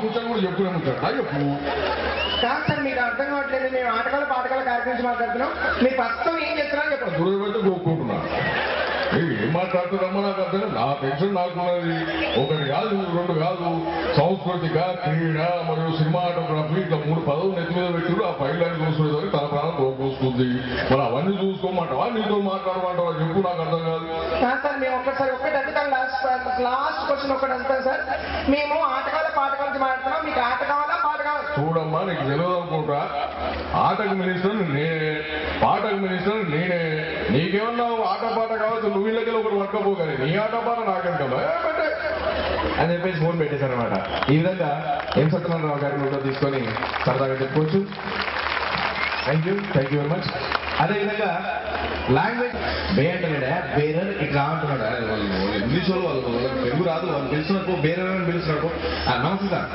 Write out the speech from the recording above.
ముచ్చట కూడా చెప్పుకునే ముచ్చట చెప్పు. కాదు సార్ మీకు అర్థం కావట్లేదు, మేము ఆటగాళ్ళ పాటగాళ్ళ కార్యక్రమం మాట్లాడుతున్నాం. మీరు ప్రస్తుతం ఏం చేస్తున్నారని చెప్పండి. దూరం పెట్టి కోరుకుంటున్నా. ఏం మాట్లాడుతున్నామో నాకు అర్థం. నా టెన్షన్ నాకున్నది ఒకటి కాదు, రెండు కాదు. సాంస్కృతిక, క్రీడ మరియు సినిమాటోగ్రఫీ ఇట్లా 3 పదవులు నెత్తి మీద పెట్టారు. ఆ ఫైల్ లైన్ చూసుకునేదానికి తన ప్రాణం కోసుకుంది. మరి అవన్నీ చూసుకోమంటావా, నీతో మాట్లాడమంటావా చెప్పు, నాకు అర్థం కాదు. సార్ మేము ఒక్కటి అడుగుతాం. లాస్ట్ క్వశ్చన్ ఒకటి అడుగుతాం సార్. మేము ఆటగాళ్ళ పాట గురించి మాట్లాడుతున్నాం, మీకు ఆట కావాలా పాట కావాలా? చూడమ్మా, నీకు తెలియదు అనుకుంటా. ఆటకు మినిస్టర్ నేనే, పాటకు మినిస్టర్ నేనే. నీకేమన్నా ఆట పాట కావచ్చు, నువ్వు ఇళ్ళకి ఒకటి పట్టుకపోగానే నీ ఆట పాట నాకెందుకమ్మా అని చెప్పేసి ఫోన్ పెట్టేశారు అనమాట. ఈ విధంగా ఎం సత్యనారాయణ గారిని కూడా తీసుకొని సరదాగా చెప్పుకోవచ్చు. Thank you very much. అదేవిధంగా లాంగ్వేజ్ బే అంటాడా, బేరర్ ఇట్లా అంటున్నాడు. ఇంగ్లీష్ వాళ్ళు తెలుగు రాదు, వాళ్ళు పిలిచినప్పుడు బేరర్ అని పిలిచినప్పుడు నమస్తే సార్